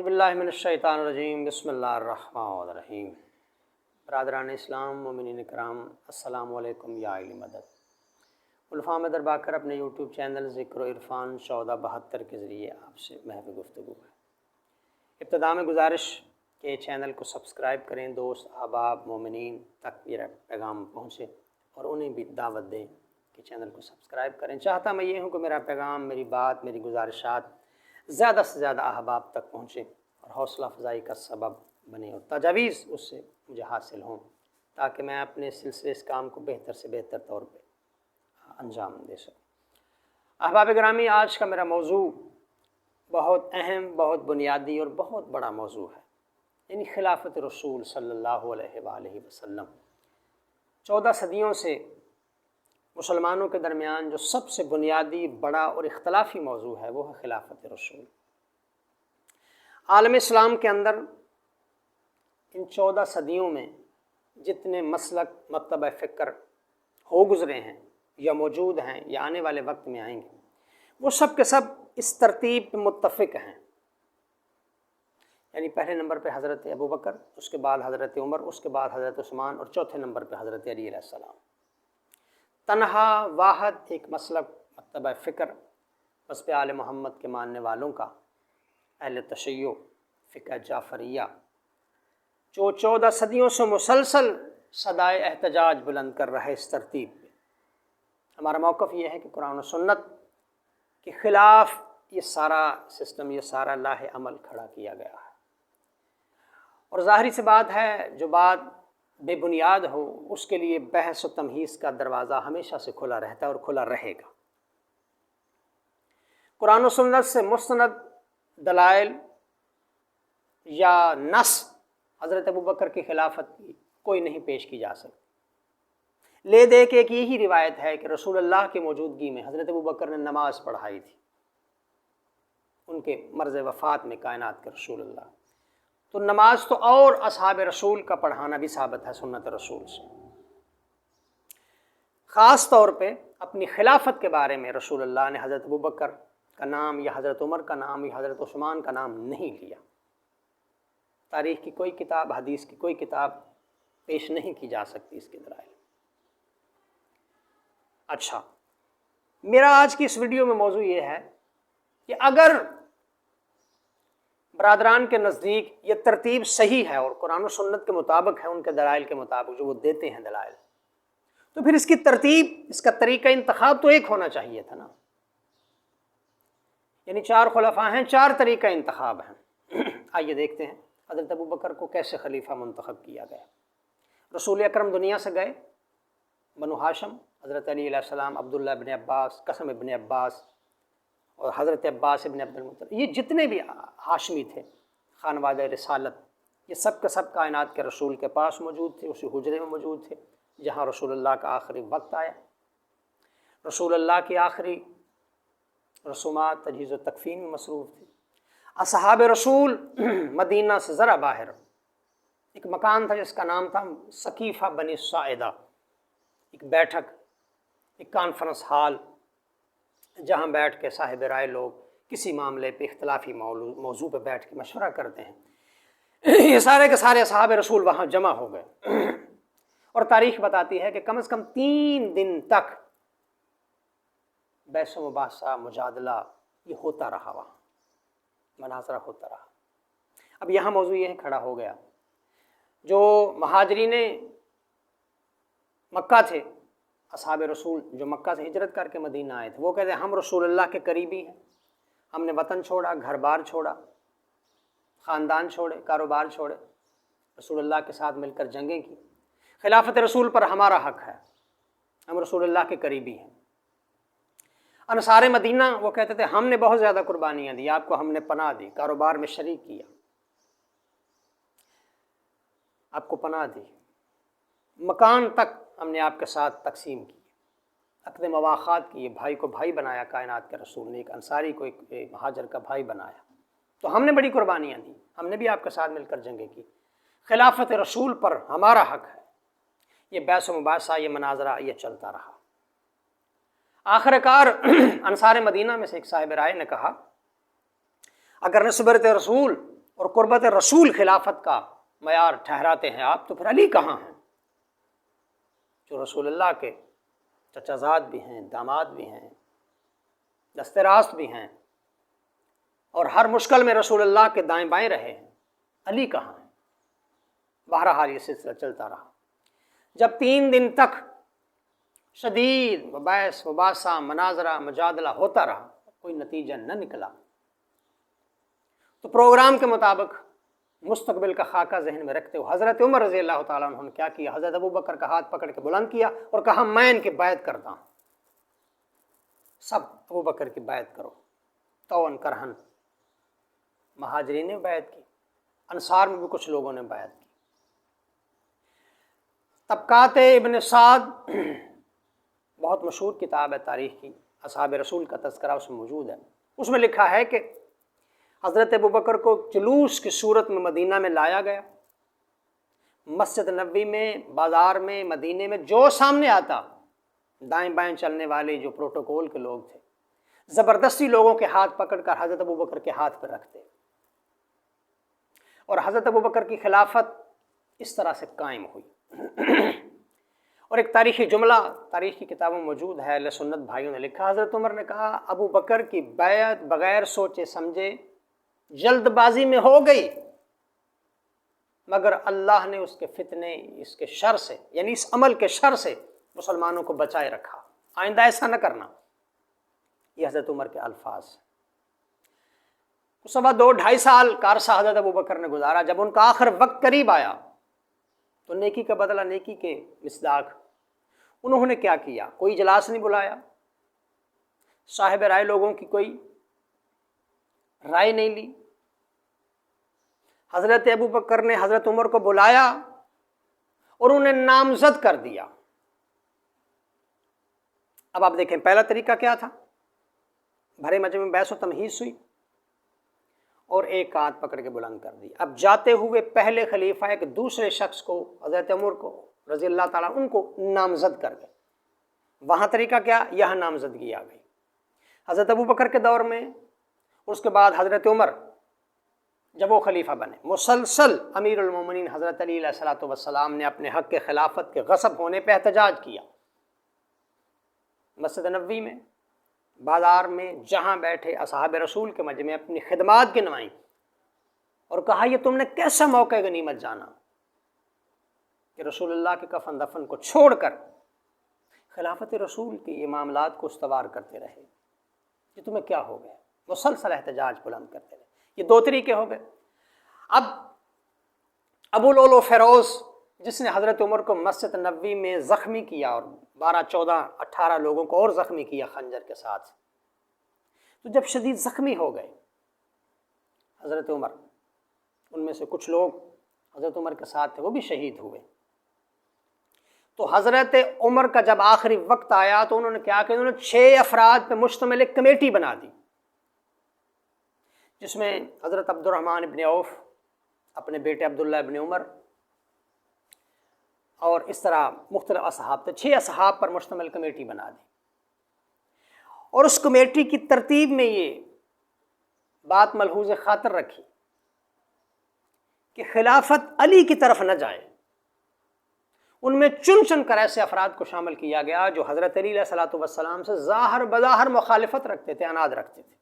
باللہ من الشیطان الرجیم بسم اللہ الرحمن الرحیم۔ برادران اسلام، مومنین کرام، السلام علیکم یا علی مدد۔ علفاء میں درباکر اپنے یوٹیوب چینل ذکر و عرفان 1472 کے ذریعے آپ سے محو گفتگو ہے۔ ابتدا میں گزارش کہ چینل کو سبسکرائب کریں، دوست احباب مومنین تک میرا پیغام پہنچے اور انہیں بھی دعوت دیں کہ چینل کو سبسکرائب کریں۔ چاہتا میں یہ ہوں کہ میرا پیغام، میری بات، میری گزارشات زیادہ سے زیادہ احباب تک پہنچے اور حوصلہ افزائی کا سبب بنے اور تجاویز اس سے مجھے حاصل ہوں، تاکہ میں اپنے سلسلے اس کام کو بہتر سے بہتر طور پہ انجام دے سکوں۔ احباب گرامی، آج کا میرا موضوع بہت اہم، بہت بنیادی اور بہت بڑا موضوع ہے، یعنی خلافت رسول صلی اللہ علیہ وآلہ وسلم۔ 14 صدیوں سے مسلمانوں کے درمیان جو سب سے بنیادی، بڑا اور اختلافی موضوع ہے وہ ہے خلافت رسول۔ عالم اسلام کے اندر ان 14 صدیوں میں جتنے مسلک، مکتبہ فکر ہو گزرے ہیں یا موجود ہیں یا آنے والے وقت میں آئیں گے، وہ سب کے سب اس ترتیب پہ متفق ہیں، یعنی پہلے نمبر پہ حضرت ابوبکر، اس کے بعد حضرت عمر، اس کے بعد حضرت عثمان اور چوتھے نمبر پہ حضرت علی علیہ السلام۔ تنہا واحد ایک مسلک، مکتبہ فکر وصف آل محمد کے ماننے والوں کا، اہل تشیع، فقہ جعفریہ، جو 14 صدیوں سے مسلسل صدائے احتجاج بلند کر رہے اس ترتیب پہ۔ ہمارا موقف یہ ہے کہ قرآن و سنت کے خلاف یہ سارا سسٹم، یہ سارا لاہ عمل کھڑا کیا گیا ہے، اور ظاہری سی بات ہے جو بات بے بنیاد ہو اس کے لیے بحث و تمہیز کا دروازہ ہمیشہ سے کھلا رہتا ہے اور کھلا رہے گا۔ قرآن و سنت سے مستند دلائل یا نص حضرت ابوبکر کی خلافت کی کوئی نہیں پیش کی جا سکتی۔ لے دے کے ایک یہی روایت ہے کہ رسول اللہ کی موجودگی میں حضرت ابوبکر نے نماز پڑھائی تھی، ان کے مرض وفات میں کائنات کے رسول اللہ۔ تو نماز تو اور اصحاب رسول کا پڑھانا بھی ثابت ہے سنت رسول سے۔ خاص طور پہ اپنی خلافت کے بارے میں رسول اللہ نے حضرت ابوبکر کا نام یا حضرت عمر کا نام یا حضرت عثمان کا نام نہیں لیا۔ تاریخ کی کوئی کتاب، حدیث کی کوئی کتاب پیش نہیں کی جا سکتی اس کے دلائل۔ اچھا، میرا آج کی اس ویڈیو میں موضوع یہ ہے کہ اگر برادران کے نزدیک یہ ترتیب صحیح ہے اور قرآن و سنت کے مطابق ہے، ان کے دلائل کے مطابق جو وہ دیتے ہیں دلائل، تو پھر اس کی ترتیب، اس کا طریقہ انتخاب تو ایک ہونا چاہیے تھا نا۔ یعنی 4 خلفاء ہیں، 4 طریقہ انتخاب ہیں۔ آئیے دیکھتے ہیں حضرت ابوبکر کو کیسے خلیفہ منتخب کیا گیا۔ رسول اکرم دنیا سے گئے، بنو ہاشم، حضرت علی علیہ السلام، عبداللہ ابن عباس، قاسم ابن عباس اور حضرت عباس ابن عبد المطلب، یہ جتنے بھی ہاشمی تھے، خانوادہ رسالت، یہ سب کے سب کائنات کے رسول کے پاس موجود تھے، اسی حجرے میں موجود تھے جہاں رسول اللہ کا آخری وقت آیا۔ رسول اللہ کی آخری رسومات تجہیز و تکفین میں مصروف تھے۔ اصحاب رسول مدینہ سے ذرا باہر ایک مکان تھا جس کا نام تھا سقیفہ بنی ساعدہ، ایک بیٹھک، ایک کانفرنس ہال، جہاں بیٹھ کے صاحب رائے لوگ کسی معاملے پہ، اختلافی موضوع پہ بیٹھ کے مشورہ کرتے ہیں۔ یہ سارے کے سارے اصحاب رسول وہاں جمع ہو گئے، اور تاریخ بتاتی ہے کہ کم از کم 3 دن تک بحث و مباحثہ، مجادلہ یہ ہوتا رہا، وہاں مناظرہ ہوتا رہا۔ اب یہاں موضوع یہ کھڑا ہو گیا، جو مہاجرین مکہ تھے، اصحاب رسول جو مکہ سے ہجرت کر کے مدینہ آئے تھے، وہ کہتے ہیں ہم رسول اللہ کے قریبی ہیں، ہم نے وطن چھوڑا، گھر بار چھوڑا، خاندان چھوڑے، کاروبار چھوڑے، رسول اللہ کے ساتھ مل کر جنگیں کی، خلافت رسول پر ہمارا حق ہے، ہم رسول اللہ کے قریبی ہیں۔ انصار مدینہ وہ کہتے تھے ہم نے بہت زیادہ قربانیاں دی، آپ کو ہم نے پناہ دی، کاروبار میں شریک کیا، آپ کو پناہ دی، مکان تک ہم نے آپ کے ساتھ تقسیم کی، عقد مواخات کیے، بھائی کو بھائی بنایا کائنات کے رسول نے، ایک انصاری کو ایک مہاجر کا بھائی بنایا، تو ہم نے بڑی قربانیاں دی، ہم نے بھی آپ کے ساتھ مل کر جنگیں کی، خلافت رسول پر ہمارا حق ہے۔ یہ بحث و مباحثہ، یہ مناظرہ یہ چلتا رہا۔ آخر کار انصار مدینہ میں سے ایک صاحب رائے نے کہا اگر نسبت رسول اور قربت رسول خلافت کا معیار ٹھہراتے ہیں آپ، تو پھر علی کہاں ہیں جو رسول اللہ کے چچا زاد بھی ہیں، داماد بھی ہیں، دست راست بھی ہیں، اور ہر مشکل میں رسول اللہ کے دائیں بائیں رہے ہیں؟ علی کہاں ہیں؟ بہرحال یہ سلسلہ چلتا رہا، جب 3 دن تک شدید بحث مباحثہ مناظرہ مجادلہ ہوتا رہا، کوئی نتیجہ نہ نکلا، تو پروگرام کے مطابق مستقبل کا خاکہ ذہن میں رکھتے ہوئے حضرت عمر رضی اللہ تعالیٰ عنہ نے کیا کیا؟ حضرت ابوبکر کا ہاتھ پکڑ کے بلند کیا اور کہا میں ان کی بیعت کرتا ہوں، سب ابوبکر کی بیعت کرو، طوعاً کرہن۔ مہاجرین نے بیعت کی، انصار میں بھی کچھ لوگوں نے بیعت کی۔ طبقات ابن سعد بہت مشہور کتاب ہے تاریخ کی، اصحاب رسول کا تذکرہ اس میں موجود ہے۔ اس میں لکھا ہے کہ حضرت ابوبکر کو جلوس کی صورت میں مدینہ میں لایا گیا، مسجد نبوی میں، بازار میں، مدینے میں جو سامنے آتا، دائیں بائیں چلنے والے جو پروٹوکول کے لوگ تھے زبردستی لوگوں کے ہاتھ پکڑ کر حضرت ابوبکر کے ہاتھ پر رکھتے، اور حضرت ابوبکر کی خلافت اس طرح سے قائم ہوئی۔ اور ایک تاریخی جملہ تاریخ کی کتابوں میں موجود ہے، اہل سنت بھائیوں نے لکھا، حضرت عمر نے کہا ابو بکر کی بیعت بغیر سوچے سمجھے جلد بازی میں ہو گئی، مگر اللہ نے اس کے فتنے، اس کے شر سے، یعنی اس عمل کے شر سے مسلمانوں کو بچائے رکھا، آئندہ ایسا نہ کرنا۔ یہ حضرت عمر کے الفاظ۔ سوا 2-2.5 سال کا عرصہ حضرت ابوبکر نے گزارا، جب ان کا آخر وقت قریب آیا تو نیکی کا بدلہ نیکی کے مصداق انہوں نے کیا کیا؟ کوئی اجلاس نہیں بلایا، صاحب رائے لوگوں کی کوئی رائے نہیں لی، حضرت ابوبکر نے حضرت عمر کو بلایا اور انہیں نامزد کر دیا۔ اب آپ دیکھیں پہلا طریقہ کیا تھا؟ بھرے مجمع میں بحث و تمہیز ہوئی اور ایک ہاتھ پکڑ کے بلند کر دیا۔ اب جاتے ہوئے پہلے خلیفہ ایک دوسرے شخص کو، حضرت عمر کو رضی اللہ تعالیٰ ان کو نامزد کر گئے۔ وہاں طریقہ کیا؟ یہاں نامزدگی آ گئی حضرت ابوبکر کے دور میں۔ اس کے بعد حضرت عمر جب وہ خلیفہ بنے، مسلسل امیر المومنین حضرت علی علیہ الصلوۃ والسلام نے اپنے حق کے خلافت کے غصب ہونے پہ احتجاج کیا، مسجد نبوی میں، بازار میں، جہاں بیٹھے اصحاب رسول کے مجمع میں اپنی خدمات گنوائیں اور کہا یہ تم نے کیسا موقع غنیمت جانا کہ رسول اللہ کے کفن دفن کو چھوڑ کر خلافت رسول کے یہ معاملات کو استوار کرتے رہے، یہ تمہیں کیا ہو گیا؟ مسلسل احتجاج بلند کرتے رہے۔ یہ 2 طریقے ہو گئے۔ اب ابو لولو فیروز جس نے حضرت عمر کو مسجد نبوی میں زخمی کیا اور 12 14 18 لوگوں کو اور زخمی کیا خنجر کے ساتھ، تو جب شدید زخمی ہو گئے حضرت عمر، ان میں سے کچھ لوگ حضرت عمر کے ساتھ تھے وہ بھی شہید ہوئے، تو حضرت عمر کا جب آخری وقت آیا تو انہوں نے کیا کہ انہوں نے 6 افراد پہ مشتمل ایک کمیٹی بنا دی، جس میں حضرت عبد الرحمن ابن عوف، اپنے بیٹے عبداللہ ابن عمر، اور اس طرح مختلف اصحاب تھے، 6 اصحاب پر مشتمل کمیٹی بنا دی۔ اور اس کمیٹی کی ترتیب میں یہ بات ملحوظ خاطر رکھی کہ خلافت علی کی طرف نہ جائے، ان میں چن چن کر ایسے افراد کو شامل کیا گیا جو حضرت علی علیہ الصلوۃ والسلام سے ظاہر بظاہر مخالفت رکھتے تھے، عناد رکھتے تھے،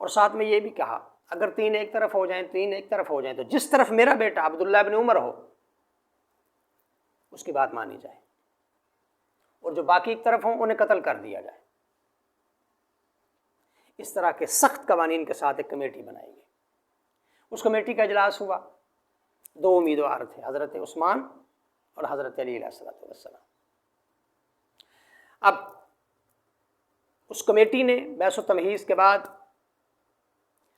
اور ساتھ میں یہ بھی کہا اگر 3 ایک طرف ہو جائیں، 3 ایک طرف ہو جائیں، تو جس طرف میرا بیٹا عبداللہ ابن عمر ہو اس کی بات مانی جائے، اور جو باقی ایک طرف ہوں انہیں قتل کر دیا جائے۔ اس طرح کے سخت قوانین کے ساتھ ایک کمیٹی بنائی گئی۔ اس کمیٹی کا اجلاس ہوا، 2 امیدوار تھے، حضرت عثمان اور حضرت علی علیہ السلام۔ اب اس کمیٹی نے بحث و تمہیز کے بعد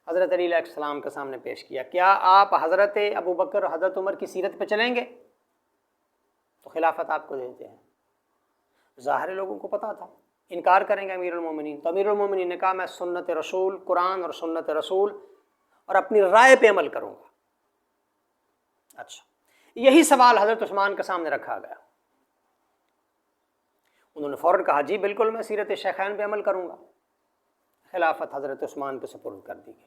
حضرت علی علیہ السلام کے سامنے پیش کیا، کیا آپ حضرت ابوبکر اور حضرت عمر کی سیرت پہ چلیں گے تو خلافت آپ کو دیتے ہیں؟ ظاہر لوگوں کو پتہ تھا انکار کریں گے امیر المومنین، تو امیر المومنین نے کہا میں سنت رسول، قرآن اور سنت رسول اور اپنی رائے پہ عمل کروں گا۔ اچھا، یہی سوال حضرت عثمان کے سامنے رکھا گیا، انہوں نے فوراً کہا جی بالکل میں سیرت شیخین پہ عمل کروں گا۔ خلافت حضرت عثمان کے سپرد کر دی گئی۔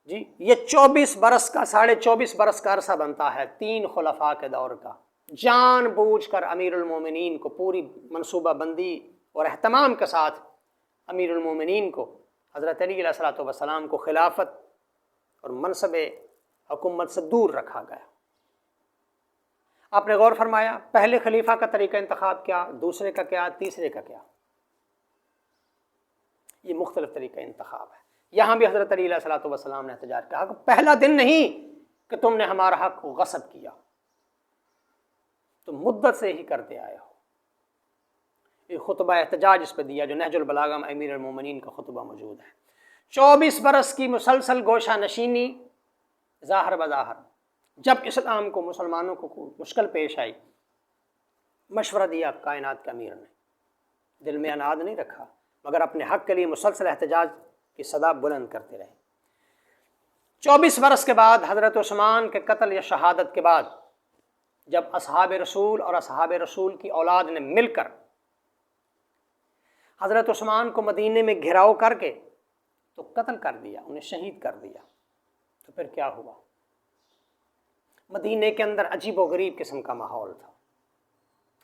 جی یہ 24 برس کا 24.5 برس کا عرصہ بنتا ہے 3 خلفاء کے دور کا۔ جان بوجھ کر امیر المومنین کو پوری منصوبہ بندی اور اہتمام کے ساتھ امیر المومنین کو حضرت علی علیہ السلام کو خلافت اور منصب حکومت سے دور رکھا گیا۔ آپ نے غور فرمایا پہلے خلیفہ کا طریقہ انتخاب کیا، دوسرے کا کیا، تیسرے کا کیا، یہ مختلف طریقہ انتخاب ہے۔ یہاں بھی حضرت علی علیہ السلام نے احتجاج کہا کہ پہلا دن نہیں کہ تم نے ہمارا حق کو غصب کیا، تم مدت سے ہی کرتے آئے ہو۔ یہ خطبہ احتجاج اس پہ دیا جو نہج البلاغہ میں امیر المومنین کا خطبہ موجود ہے۔ 24 برس کی مسلسل گوشہ نشینی ظاہر بظاہر، جب اسلام کو مسلمانوں کو مشکل پیش آئی، مشورہ دیا کائنات کے امیر نے، دل میں اناد نہیں رکھا مگر اپنے حق کے لیے مسلسل احتجاج کی صدا بلند کرتے رہے۔ 24 برس کے بعد حضرت عثمان کے قتل یا شہادت کے بعد جب اصحاب رسول اور اصحاب رسول کی اولاد نے مل کر حضرت عثمان کو مدینے میں گھراؤ کر کے تو قتل کر دیا، انہیں شہید کر دیا، تو پھر کیا ہوا؟ مدینے کے اندر عجیب و غریب قسم کا ماحول تھا،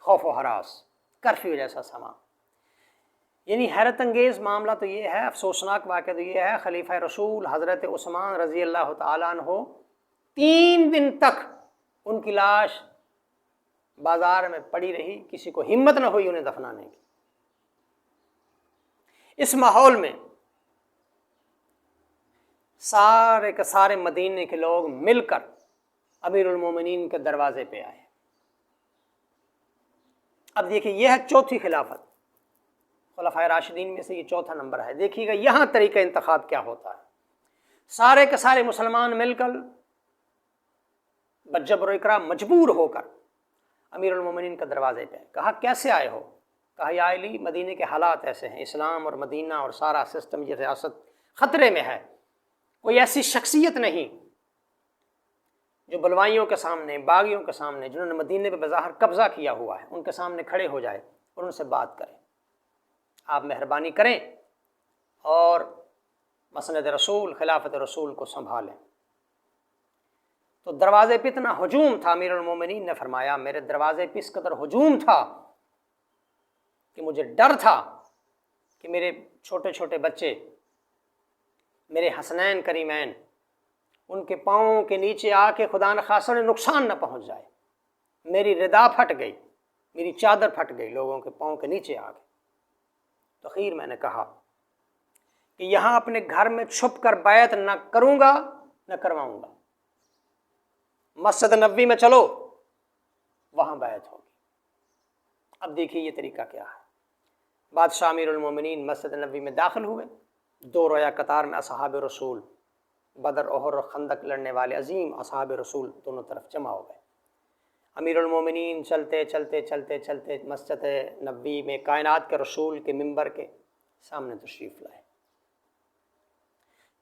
خوف و ہراس، کرفیو جیسا سما۔ یعنی حیرت انگیز معاملہ تو یہ ہے، افسوسناک واقعہ تو یہ ہے، خلیفہ رسول حضرت عثمان رضی اللہ تعالیٰ عنہ 3 دن تک ان کی لاش بازار میں پڑی رہی، کسی کو ہمت نہ ہوئی انہیں دفنانے کی۔ اس ماحول میں سارے کے سارے مدینے کے لوگ مل کر امیر المومنین کے دروازے پہ آئے۔ اب دیکھیے یہ ہے چوتھی خلافت، خلفائے راشدین میں سے یہ چوتھا نمبر ہے۔ دیکھیے گا یہاں طریقہ انتخاب کیا ہوتا ہے۔ سارے کے سارے مسلمان مل کر بجبر و اکرام مجبور ہو کر امیر المومنین کے دروازے پہ کہا کیسے آئے ہو؟ کہا یا علی مدینے کے حالات ایسے ہیں، اسلام اور مدینہ اور سارا سسٹم یہ ریاست خطرے میں ہے، کوئی ایسی شخصیت نہیں جو بلوائیوں کے سامنے، باغیوں کے سامنے، جنہوں نے مدینے پہ بظاہر قبضہ کیا ہوا ہے، ان کے سامنے کھڑے ہو جائے اور ان سے بات کریں۔ آپ مہربانی کریں اور مسند رسول، خلافت رسول کو سنبھالیں۔ تو دروازے پہ اتنا ہجوم تھا، امیر المومنین نے فرمایا میرے دروازے پہ اس قدر ہجوم تھا کہ مجھے ڈر تھا کہ میرے چھوٹے چھوٹے بچے، میرے حسنین کریمین، ان کے پاؤں کے نیچے آ کے خدا نخواستہ انہیں نقصان نہ پہنچ جائے۔ میری ردا پھٹ گئی، میری چادر پھٹ گئی لوگوں کے پاؤں کے نیچے آ کے۔ تو خیر میں نے کہا کہ یہاں اپنے گھر میں چھپ کر بیعت نہ کروں گا نہ کرواؤں گا، مسجد نبوی میں چلو، وہاں بیعت ہوگی۔ اب دیکھیے یہ طریقہ کیا ہے۔ بادشاہ امیر المومنین مسجد نبوی میں داخل ہوئے، 2 رویا قطار میں اصحاب رسول، بدر احد اور خندق لڑنے والے عظیم اصحاب رسول دونوں طرف جمع ہو گئے۔ امیر المومنین چلتے چلتے چلتے چلتے مسجد نبوی میں کائنات کے رسول کے منبر کے سامنے تشریف لائے۔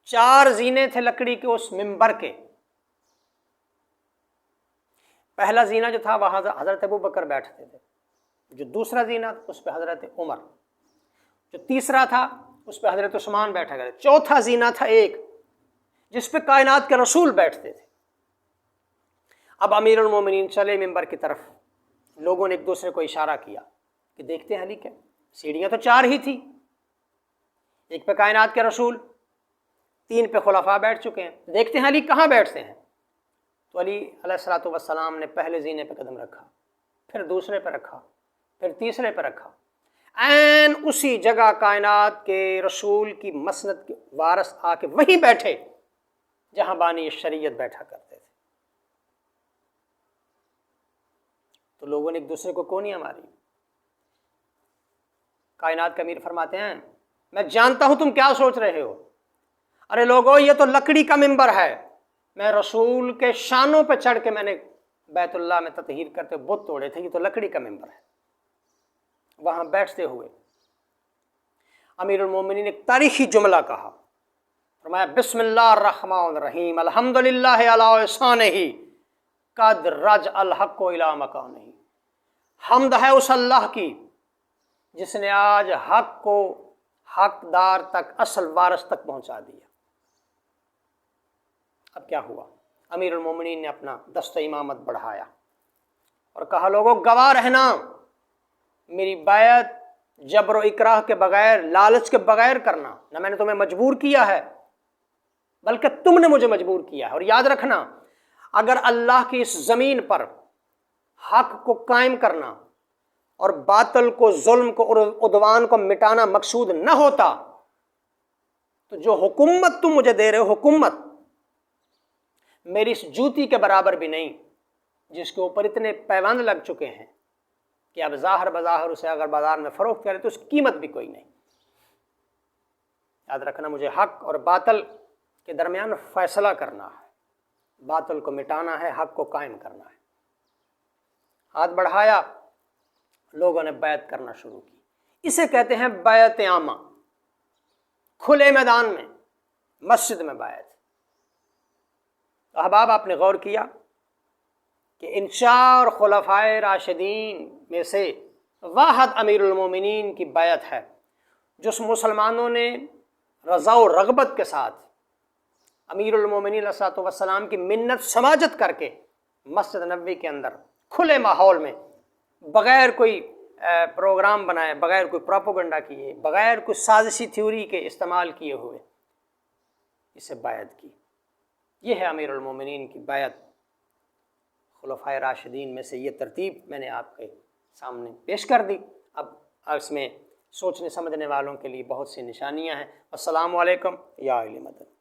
4 زینے تھے لکڑی کے اس منبر کے۔ پہلا زینہ جو تھا وہاں حضرت ابو بکر بیٹھتے تھے، جو دوسرا زینہ اس پہ حضرت عمر، جو تیسرا تھا اس پہ حضرت عثمان بیٹھا گیا، چوتھا زینہ تھا ایک جس پہ کائنات کے رسول بیٹھتے تھے۔ اب امیر المومنین چلے منبر کی طرف، لوگوں نے ایک دوسرے کو اشارہ کیا کہ دیکھتے ہیں علی کیا، سیڑھیاں تو 4 ہی تھی، ایک پہ کائنات کے رسول، 3 پہ خلفاء بیٹھ چکے ہیں، دیکھتے ہیں علی کہاں بیٹھتے ہیں۔ تو علی علیہ السلام نے پہلے زینے پہ قدم رکھا، پھر دوسرے پہ رکھا، پھر تیسرے پہ رکھا، عین اسی جگہ کائنات کے رسول کی مسند کے وارث آ کے وہیں بیٹھے جہاں بانی شریعت بیٹھا کرتے تھے۔ تو لوگوں نے ایک دوسرے کو کونیاں ماری۔ کائنات کا امیر فرماتے ہیں میں جانتا ہوں تم کیا سوچ رہے ہو، ارے لوگو یہ تو لکڑی کا منبر ہے، میں رسول کے شانوں پہ چڑھ کے میں نے بیت اللہ میں تطہیر کرتے بت توڑے تھے، یہ تو لکڑی کا منبر ہے۔ وہاں بیٹھتے ہوئے امیر المومنین نے ایک تاریخی جملہ کہا، فرمایا بسم اللہ الرحمن الرحیم الحمدللہ علی احسانہ قد رج الحق الی مکانہ۔ حمد ہے اس اللہ کی جس نے آج حق کو حقدار تک، اصل وارث تک پہنچا دیا۔ اب کیا ہوا؟ امیر المومنین نے اپنا دست امامت بڑھایا اور کہا لوگوں گواہ رہنا، میری بیعت جبر و اکراہ کے بغیر، لالچ کے بغیر کرنا، نہ میں نے تمہیں مجبور کیا ہے بلکہ تم نے مجھے مجبور کیا ہے۔ اور یاد رکھنا، اگر اللہ کی اس زمین پر حق کو قائم کرنا اور باطل کو، ظلم کو اور عدوان کو مٹانا مقصود نہ ہوتا تو جو حکومت تم مجھے دے رہے ہو، حکومت میری اس جوتی کے برابر بھی نہیں، جس کے اوپر اتنے پیوند لگ چکے ہیں کہ اب ظاہر بظاہر اسے اگر بازار میں فروخت کرے تو اس کی قیمت بھی کوئی نہیں۔ یاد رکھنا، مجھے حق اور باطل کے درمیان فیصلہ کرنا ہے، باطل کو مٹانا ہے، حق کو قائم کرنا ہے۔ ہاتھ بڑھایا، لوگوں نے بیعت کرنا شروع کی۔ اسے کہتے ہیں بیعت عامہ، کھلے میدان میں، مسجد میں بیعت۔ احباب، آپ نے غور کیا کہ ان چار خلفائے راشدین میں سے واحد امیر المومنین کی بیعت ہے، جس مسلمانوں نے رضا و رغبت کے ساتھ امیر المومنین علیہ الصلوۃ والسلام کی منت سماجت کر کے مسجد نبوی کے اندر کھلے ماحول میں، بغیر کوئی پروگرام بنائے، بغیر کوئی پروپیگنڈا کیے، بغیر کوئی سازشی تھیوری کے استعمال کیے ہوئے اسے بیعت کی۔ یہ ہے امیر المومنین کی بیعت۔ خلفائے راشدین میں سے یہ ترتیب میں نے آپ کے سامنے پیش کر دی۔ اب اس میں سوچنے سمجھنے والوں کے لیے بہت سی نشانیاں ہیں۔ السلام علیکم یا اہل مدد۔